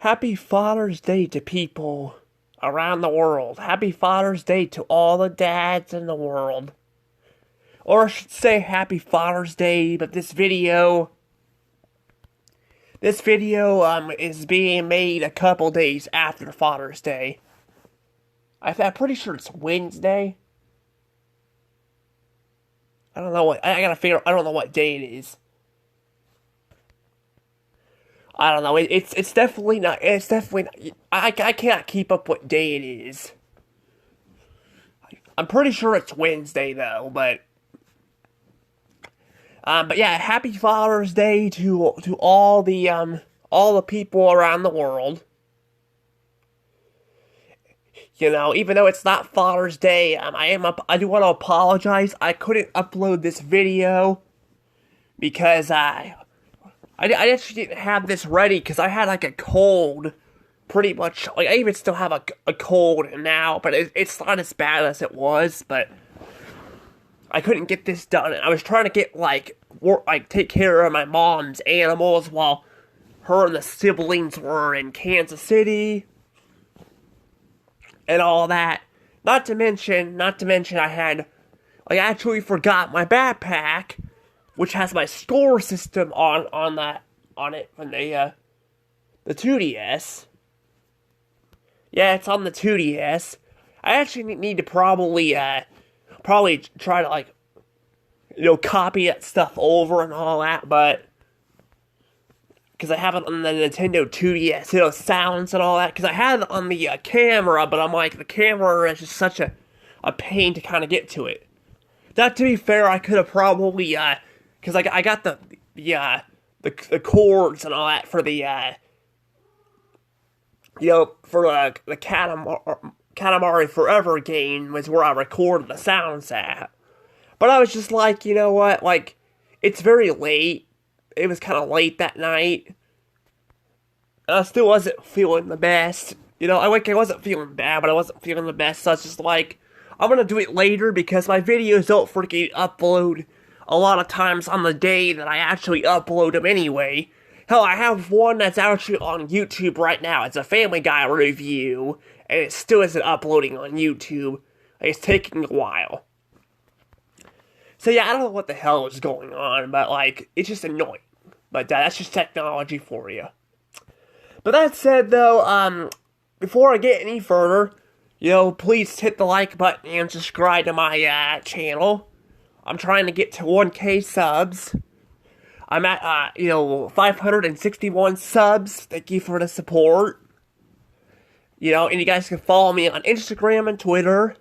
Happy Father's Day to people around the world. Happy Father's Day to all the dads in the world. Or I should say Happy Father's Day, but this video is being made a couple days after Father's Day. I'm pretty sure it's Wednesday. I don't know I don't know what day it is. I don't know. It's definitely not. It's definitely not. I can't keep up what day it is. I'm pretty sure it's Wednesday though. But yeah. Happy Father's Day to all the people around the world. You know, even though it's not Father's Day, I do want to apologize. I couldn't upload this video because I actually didn't have this ready because I had like a cold, pretty much. Like I even still have a cold now, but it's not as bad as it was. But I couldn't get this done. I was trying to get take care of my mom's animals while her and the siblings were in Kansas City and all that. Not to mention, I actually forgot my backpack, which has my score system on it from the 2DS. Yeah, it's on the 2DS. I actually need to probably try to copy that stuff over and all that, but because I have it on the Nintendo 2DS, sounds and all that, because I had it on the camera, but I'm like, the camera is just such a pain to kind of get to it. Not to be fair, I could have probably, because I got the chords and all that for the Katamari Forever game was where I recorded the sounds at. But I was just like, you know what, it's very late. It was kind of late that night. And I still wasn't feeling the best. I wasn't feeling bad, but I wasn't feeling the best. So I was just like, I'm gonna do it later because my videos don't freaking upload a lot of times on the day that I actually upload them anyway. Hell, I have one that's actually on YouTube right now. It's a Family Guy review, and it still isn't uploading on YouTube. It's taking a while. So yeah, I don't know what the hell is going on, but it's just annoying. But that's just technology for you. But that said, though, before I get any further, please hit the like button and subscribe to my channel. I'm trying to get to 1K subs. I'm at 561 subs. Thank you for the support. And you guys can follow me on Instagram and Twitter.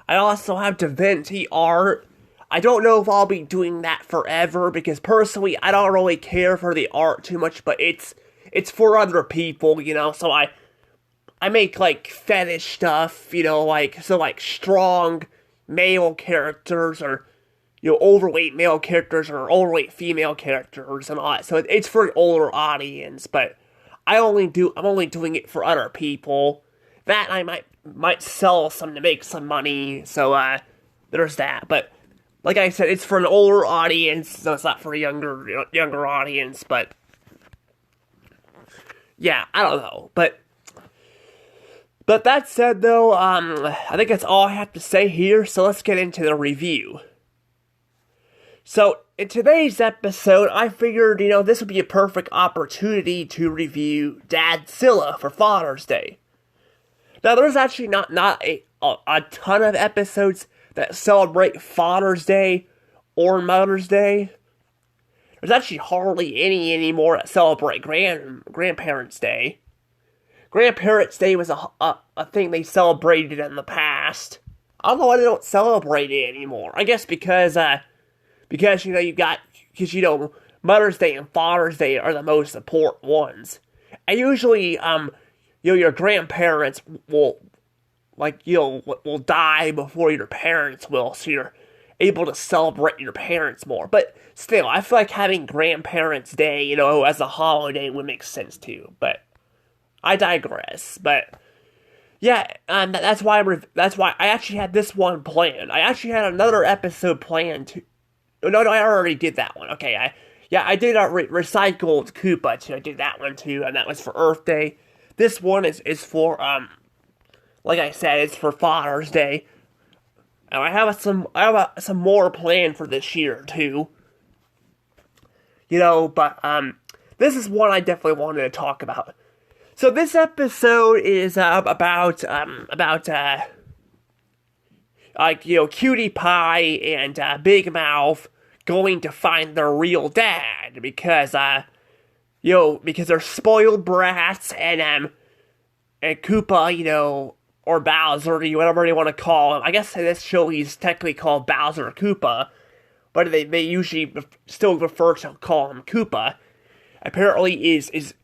I also have DaVinci Art. I don't know if I'll be doing that forever, because personally, I don't really care for the art too much, but it's for other people, so I make, fetish stuff, strong male characters, or, overweight male characters, or overweight female characters, and all that, so it's for an older audience, but I'm only doing it for other people. That I might sell some to make some money, so, there's that, but like I said, it's for an older audience, so it's not for a younger audience, but yeah, I don't know, but that said, though, I think that's all I have to say here, so let's get into the review. So, in today's episode, I figured, this would be a perfect opportunity to review Dadzilla for Father's Day. Now, there's actually not a ton of episodes that celebrate Father's Day or Mother's Day. There's actually hardly any anymore that celebrate Grandparents' Day. Grandparents' Day was a thing they celebrated in the past. I don't know why they don't celebrate it anymore. I guess because Mother's Day and Father's Day are the most important ones. And usually, your grandparents will die before your parents will, so you're able to celebrate your parents more. But still, I feel like having Grandparents' Day, as a holiday would make sense too. But I digress. But yeah, that's why I actually had this one planned. I actually had another episode planned too. No, I already did that one. Okay, Yeah, I did a recycled Koopa too. I did that one too, and that was for Earth Day. This one is for like I said, it's for Father's Day. And I have some more planned for this year too. But this is one I definitely wanted to talk about. So this episode is about Cutie Pie and Big Mouth going to find their real dad because because they're spoiled brats and Koopa, or Bowser, whatever you want to call him. I guess in this show he's technically called Bowser Koopa, but they usually still prefer to call him Koopa. Apparently is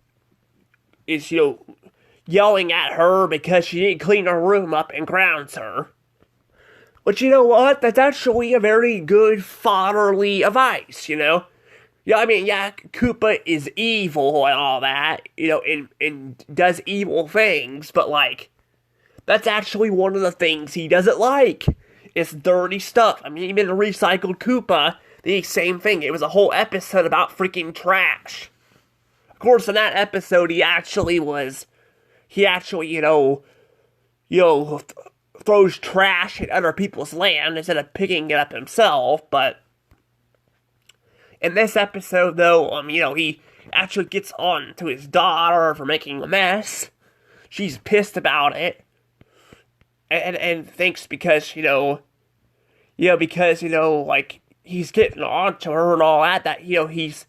yelling at her because she didn't clean her room up and grounds her. But you know what? That's actually a very good fatherly advice, Yeah, Koopa is evil and all that, and does evil things, but that's actually one of the things he doesn't like. It's dirty stuff. Even Recycled Koopa, the same thing. It was a whole episode about freaking trash. Of course, in that episode, he actually, throws trash at other people's land instead of picking it up himself, but in this episode, though, he actually gets on to his daughter for making a mess. She's pissed about it. And thinks because, he's getting on to her and all that, he's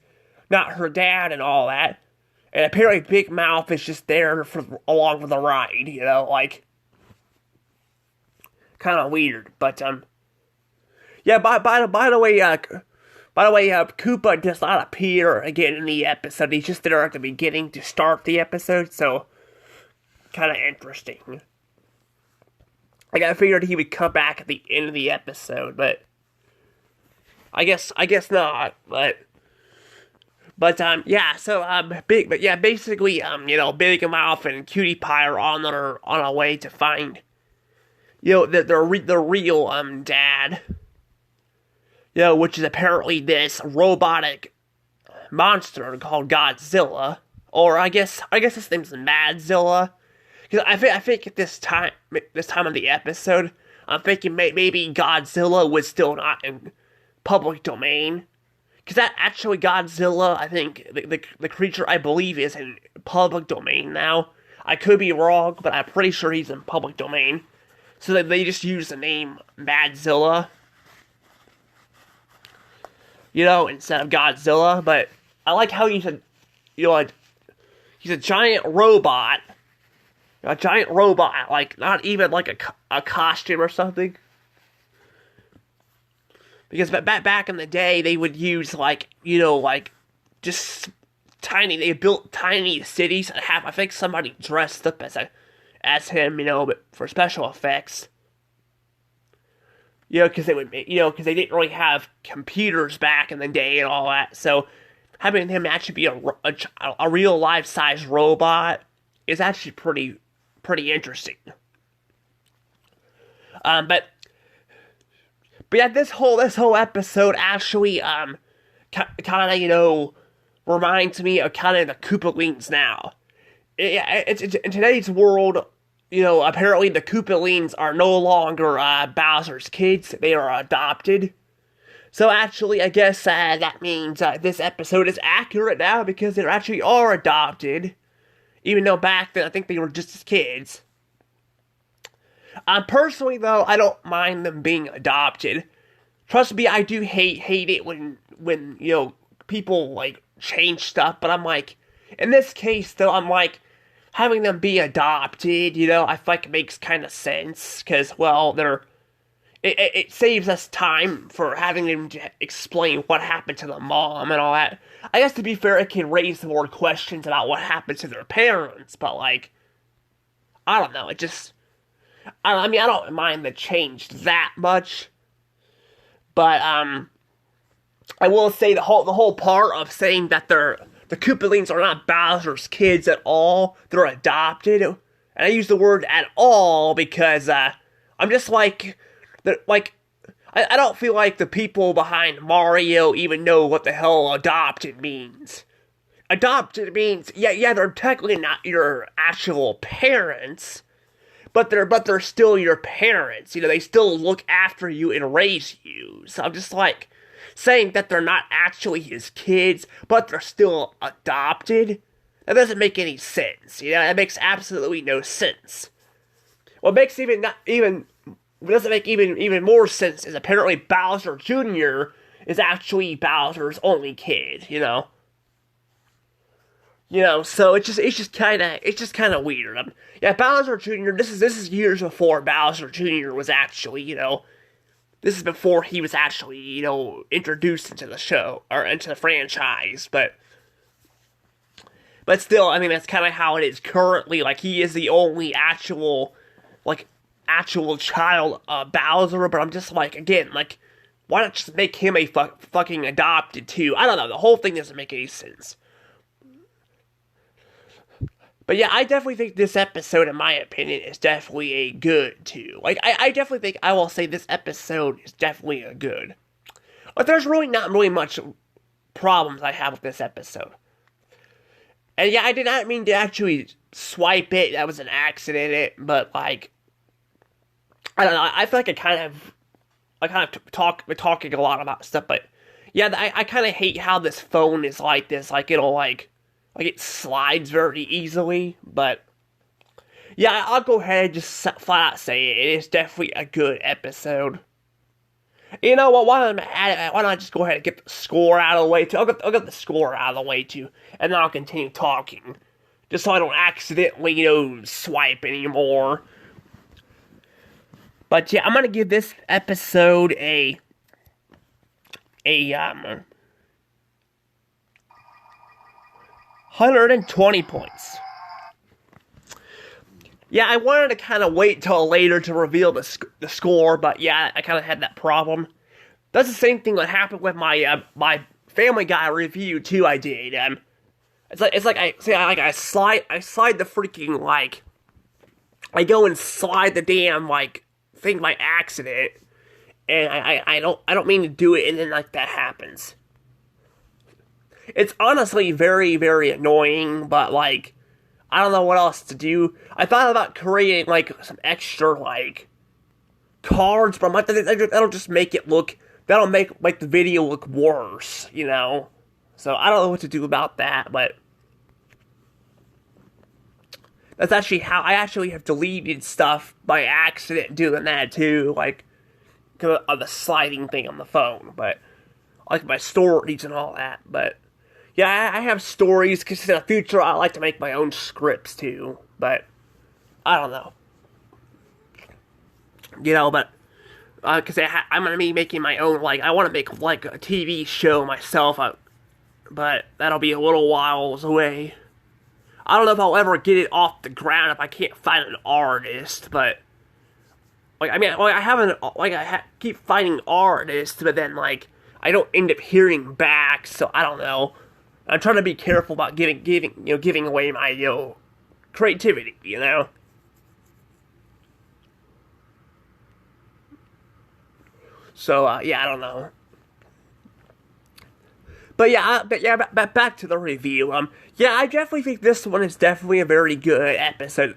not her dad and all that. And apparently Big Mouth is just there along for the ride, kind of weird. But, yeah, by the way, Koopa does not appear again in the episode. He's just there at the beginning to start the episode, so kind of interesting. I figured he would come back at the end of the episode, but I guess not. But yeah. So basically, Big Mouth and Cutie Pie are on a way to find, the real dad. Which is apparently this robotic monster called Godzilla, or I guess his name's Madzilla. Because I think at this time of the episode, I'm thinking maybe Godzilla was still not in public domain. Because that actually Godzilla, I think the creature I believe is in public domain now. I could be wrong, but I'm pretty sure he's in public domain. So they just use the name Madzilla, instead of Godzilla. But I like how he's he's a giant robot. A giant robot, not even a costume or something. Because back in the day, they would use, just tiny, they built tiny cities and have, I think, somebody dressed up as him, but for special effects. Because they would, because they didn't really have computers back in the day and all that, so having him actually be a real life-size robot is actually pretty interesting. But yeah, this whole episode actually kind of reminds me of kind of the Koopalings now. It's in today's world, apparently the Koopalings are no longer Bowser's kids; they are adopted. So actually, I guess that means this episode is accurate now because they actually are adopted. Even though back then, I think they were just as kids. Personally, though, I don't mind them being adopted. Trust me, I do hate it when people, change stuff. But I'm in this case, though, I'm having them be adopted, I feel like it makes kind of sense. Because, well, it saves us time for having them explain what happened to the mom and all that. I guess to be fair, it can raise more questions about what happened to their parents, but I don't know, I don't mind the change that much, but I will say the whole part of saying that the Koopalings are not Bowser's kids at all, they're adopted, and I use the word at all because I'm just I don't feel like the people behind Mario even know what the hell adopted means. Adopted means, yeah, they're technically not your actual parents, but they're still your parents. You know, they still look after you and raise you. So I'm just like saying that they're not actually his kids, but they're still adopted. That doesn't make any sense. You know, that makes absolutely no sense. What makes doesn't make even more sense is apparently Bowser Jr. is actually Bowser's only kid. So it's just kind of weird. Yeah, Bowser Jr. This is years before Bowser Jr. was actually, this is before he was actually, introduced into the show or into the franchise. But still, I mean, that's kind of how it is currently. Like, he is the only actual child of Bowser. But I'm just like, again, like, why not just make him a fucking adopted too? I don't know. The whole thing doesn't make any sense. But yeah, I definitely think this episode, in my opinion, is definitely a good, too. Like, I definitely think I will say this episode is definitely a good. But there's really not really much problems I have with this episode. And yeah, I did not mean to actually swipe it. That was an accident. But, like, I don't know. I feel like I kind of talking a lot about stuff. But yeah, I kind of hate how this phone is like this. Like, it'll, like it slides very easily, but yeah, I'll go ahead and just flat out say it. It is definitely a good episode. You know what? Why don't I just go ahead and get the score out of the way too? I'll get the score out of the way too, and then I'll continue talking, just so I don't accidentally, swipe anymore. But yeah, I'm gonna give this episode a 120 points. Yeah, I wanted to kind of wait till later to reveal the score, but yeah, I kind of had that problem. That's the same thing that happened with my my Family Guy review too. I did. It's like I slide the freaking I go and slide the damn thing by accident, and I don't mean to do it, and then that happens. It's honestly very, very annoying, but, I don't know what else to do. I thought about creating, some extra, cards, but I'm like, that'll just make it look, that'll make, the video look worse, So, I don't know what to do about that, but that's actually how, I actually have deleted stuff by accident doing that, too, because of the sliding thing on the phone, but, my stories and all that, but yeah, I have stories, because in the future, I like to make my own scripts, too, but, I don't know. But, because I'm going to be making my own, I want to make, a TV show myself, but that'll be a little whiles away. I don't know if I'll ever get it off the ground if I can't find an artist, but, I keep finding artists, but then, I don't end up hearing back, so I don't know. I'm trying to be careful about giving away my, creativity, So, yeah, I don't know. But yeah, back to the review. Yeah, I definitely think this one is definitely a very good episode.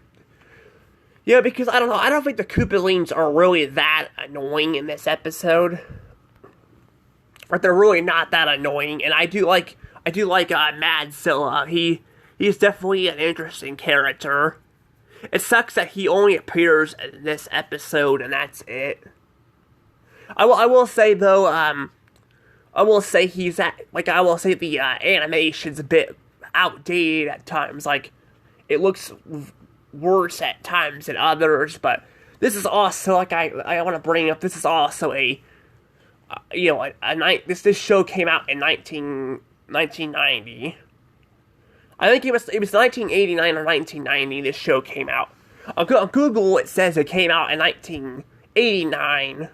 Yeah, because I don't know, I don't think the Koopalings are really that annoying in this episode. But they're really not that annoying, and I do like Madzilla. He's definitely an interesting character. It sucks that he only appears in this episode, and that's it. I will say though, I will say the animation's a bit outdated at times. It looks worse at times than others, but this is also I want to bring up. This is also this show came out in 1990. I think it was 1989 or 1990. This show came out. On Google, it says it came out in 1989,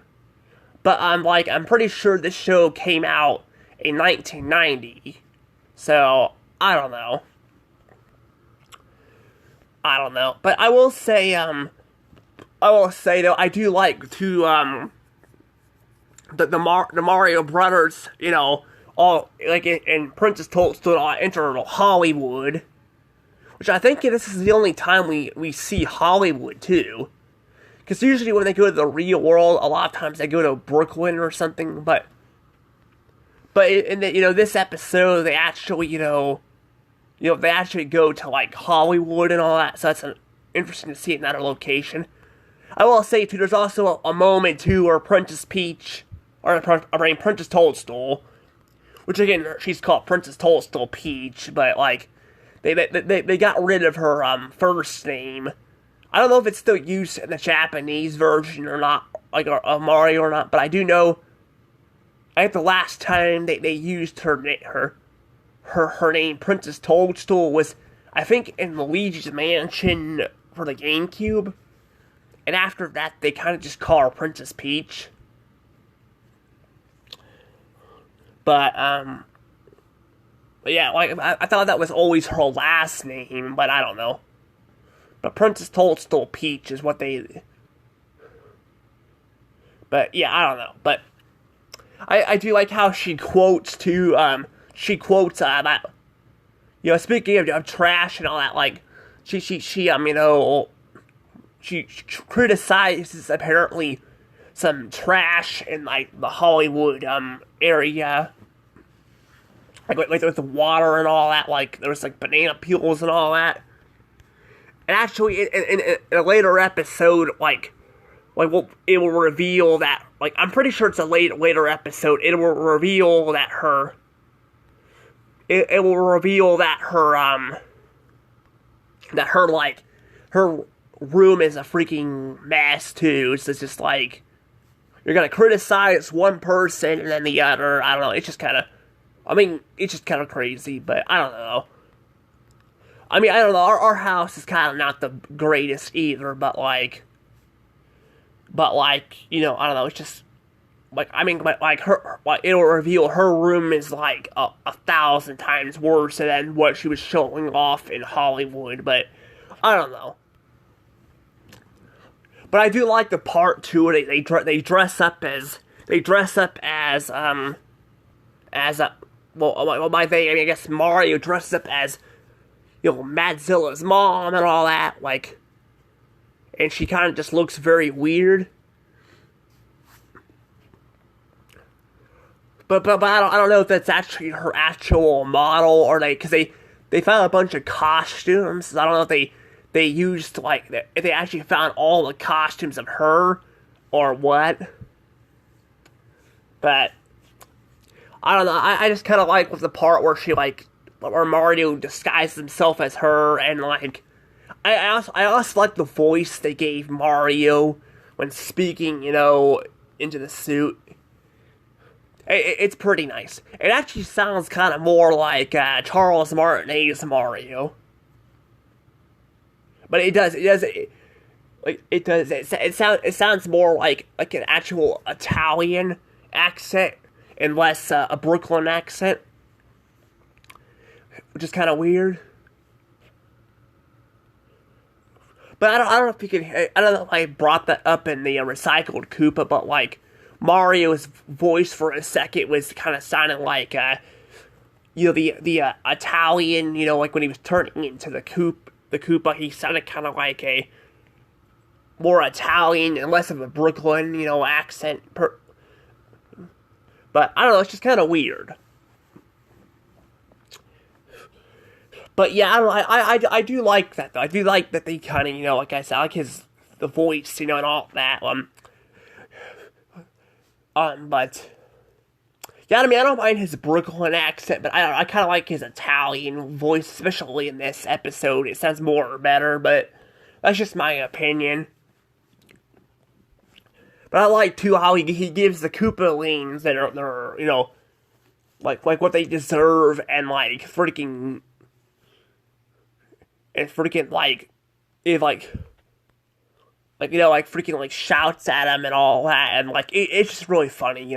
but I'm pretty sure this show came out in 1990. So I don't know. But I will say though, I do like to the Mario brothers, all like and Princess Toadstool all enter Hollywood, which I think this is the only time we see Hollywood too. Because usually when they go to the real world, a lot of times they go to Brooklyn or something. But in this episode, they actually they actually go to like Hollywood and all that. So that's interesting to see another location. I will say too, there's also a moment too where Princess Toadstool, which again she's called Princess Toadstool Peach, but like they got rid of her first name. I don't know if it's still used in the Japanese version or not, like of Mario or not, but I do know. I think the last time they used her name, Princess Toadstool, was I think in Luigi's Mansion for the GameCube, and after that they kind of just call her Princess Peach. But yeah, like I thought that was always her last name, but I don't know. But Princess Toadstool Peach is what they... But, yeah, I don't know. But I do like how she quotes, too, that... speaking of trash and all that, like, she criticizes, apparently, some trash in, like, the Hollywood, area. Like with the water and all that, like, there was, like, banana peels and all that. And actually, in a later episode, it will reveal that, like, I'm pretty sure it's a later episode, it will reveal that her room is a freaking mess, too. So it's just, like, you're gonna criticize one person and then the other, I don't know, it's just kind of crazy, but I don't know. I mean, I don't know, our house is kind of not the greatest either, but I don't know, it's just, it'll reveal her room is, like, 1,000 times worse than what she was showing off in Hollywood, but, I don't know. But I do like the part, too, they dress up as, I guess Mario dresses up as, Dadzilla's mom and all that, like, and she kind of just looks very weird. But I don't know if that's actually her actual model, or because they found a bunch of costumes. I don't know if they used, like, if they actually found all the costumes of her, or what. But, I don't know, I just kind of like with the part where where Mario disguised himself as her, and, like, I also like the voice they gave Mario when speaking, into the suit. It's pretty nice. It actually sounds kind of more like Charles Martinet's Mario. But it sounds more like an actual Italian accent and less a Brooklyn accent, which is kind of weird. But I don't know if you can. I don't know if I brought that up in the recycled Koopa, but like Mario's voice for a second was kind of sounding like the Italian, like when he was turning into the Koopa, he sounded kind of like a more Italian and less of a Brooklyn, accent. But I don't know, it's just kind of weird. But yeah, I do like that though. I do like that they kind of, like I said, I like the voice, and all that. But yeah, I mean, I don't mind his Brooklyn accent, but I kind of like his Italian voice, especially in this episode. It sounds better, but that's just my opinion. But I like too how he gives the Koopalings that are like what they deserve, and like freaking. And freaking, freaking, shouts at him and all that, and, it's just really funny,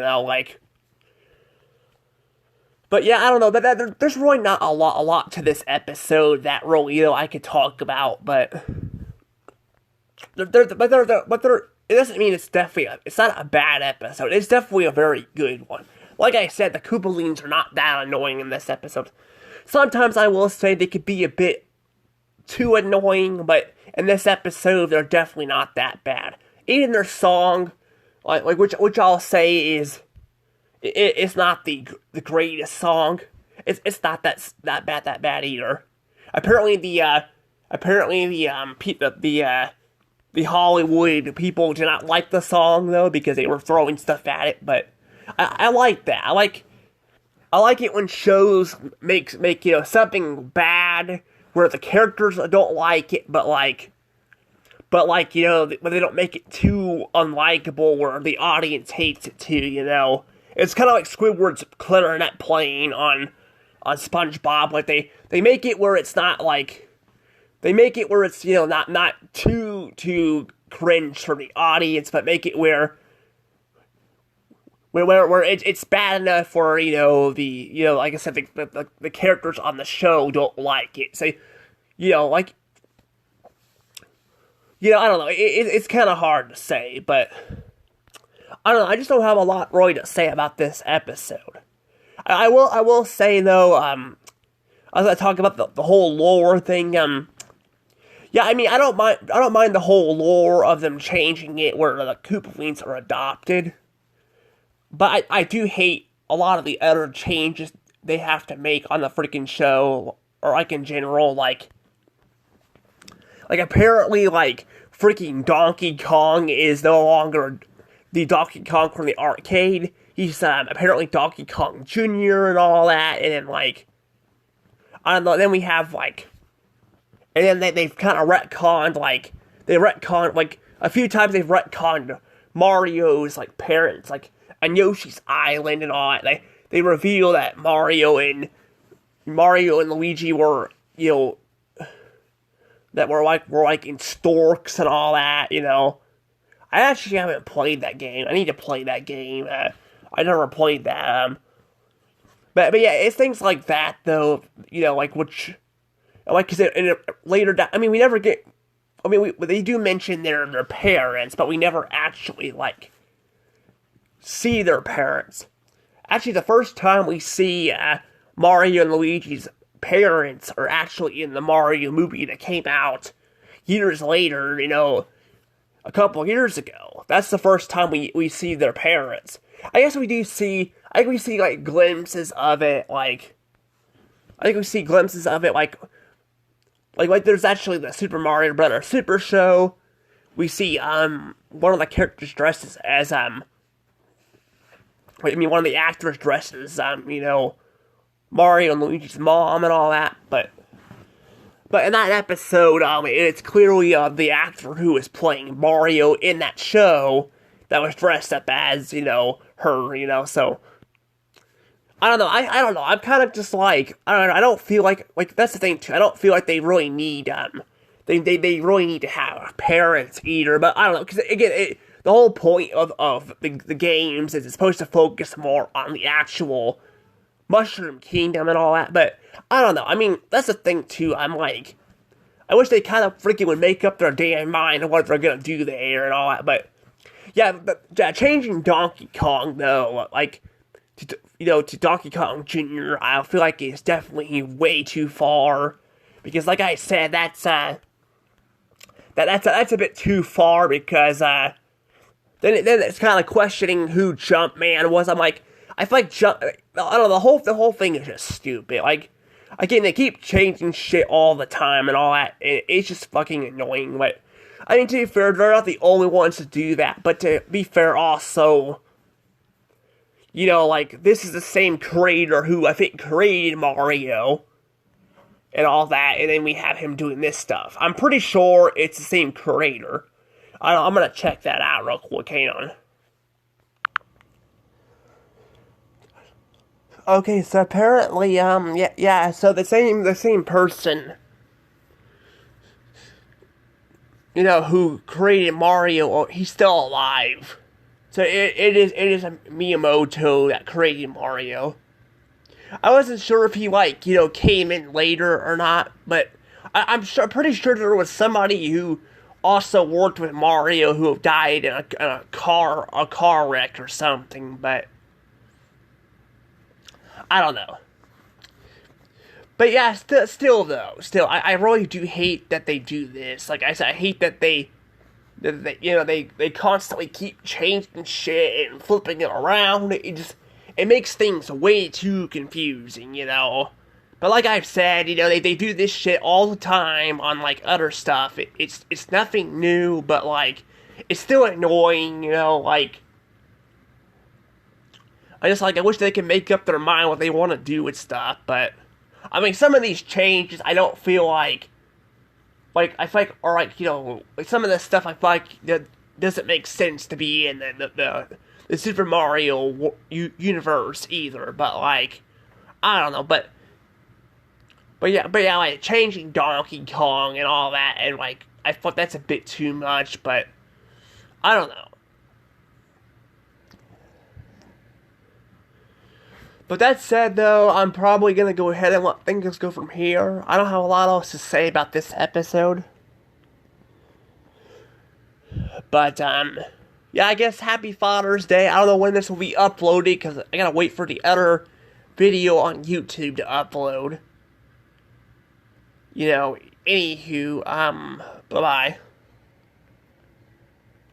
But, yeah, I don't know, there's really not a lot to this episode that really, I could talk about, but... it doesn't mean it's not a bad episode. It's definitely a very good one. Like I said, the Koopalings are not that annoying in this episode. Sometimes I will say they could be a bit too annoying, but in this episode, they're definitely not that bad. Even their song, which I'll say is, it's not the greatest song. It's not that bad either. Apparently the Hollywood people did not like the song though because they were throwing stuff at it. But I like that. I like it when shows make something bad where the characters don't like it, but when they don't make it too unlikable where the audience hates it too. It's kind of like Squidward's clarinet playing on SpongeBob. Like they make it where it's not like, they make it where it's not too cringe for the audience, but make it where it's bad enough where like I said, the characters on the show don't like it. So I don't know. It's kind of hard to say, but I don't know. I just don't have a lot really to say about this episode. I will say though, as I talk about the whole lore thing, yeah, I mean, I don't mind the whole lore of them changing it where the Koopalings are adopted, but I do hate a lot of the other changes they have to make on the freaking show, or like in general, like apparently freaking Donkey Kong is no longer the Donkey Kong from the arcade. He's apparently Donkey Kong Jr. and all that, and then I don't know, then we have and then they've kind of retconned, a few times they've retconned Mario's parents, on Yoshi's Island and all that. They reveal that Mario and Luigi were, that were in storks and all that, I actually haven't played that game. I need to play that game. I never played that. But yeah, it's things like that though, which, because later down, I mean, we never get, they do mention their parents, but we never actually see their parents. Actually, the first time we see Mario and Luigi's parents are actually in the Mario movie that came out years later, a couple years ago. That's the first time we see their parents. I guess we see glimpses of it, there's actually the Super Mario Brothers Super Show. We see, one of the characters dresses as, one of the actors dresses, Mario and Luigi's mom and all that, but in that episode, it's clearly, the actor who was playing Mario in that show that was dressed up as, her, so, I don't know, I don't know, I'm kind of just I don't know, I don't feel like, that's the thing too, I don't feel like they really need, they really need to have parents either, but I don't know, because again, the whole point of the games is it's supposed to focus more on the actual Mushroom Kingdom and all that, but I don't know, I mean, that's the thing too, I wish they kind of freaking would make up their damn mind on what they're gonna do there and all that, but yeah, changing Donkey Kong though, to Donkey Kong Jr., I feel like it's definitely way too far, because like I said, that's a bit too far, because then it's kind of questioning who Jumpman was. I feel like I don't know, the whole thing is just stupid. Again, they keep changing shit all the time and all that, and it's just fucking annoying. But I mean, to be fair, they're not the only ones to do that. But to be fair, also, this is the same creator who I think created Mario and all that, and then we have him doing this stuff. I'm pretty sure it's the same creator. I'm gonna check that out real quick. Hang on. Okay, so apparently, yeah, so the same person, who created Mario, he's still alive. So it is a Miyamoto that created Mario. I wasn't sure if he came in later or not, but I'm pretty sure there was somebody who also worked with Mario, who died in a car wreck or something, but I don't know. But yeah, still, I really do hate that they do this. Like I said, I hate that they constantly keep changing shit and flipping it around. It makes things way too confusing, But like I've said, they do this shit all the time on, like, other stuff. It's nothing new, but, like, it's still annoying, like, I wish they could make up their mind what they want to do with stuff, but, I mean, some of these changes, I don't feel like, I feel like, or, like, like, some of this stuff I feel like that doesn't make sense to be in the Super Mario universe either, but, like, I don't know, but yeah, like, changing Donkey Kong and all that, and, like, I thought that's a bit too much, but, I don't know. But that said, though, I'm probably gonna go ahead and let things go from here. I don't have a lot else to say about this episode. But, yeah, I guess Happy Father's Day. I don't know when this will be uploaded, because I gotta wait for the other video on YouTube to upload. Anywho, bye-bye.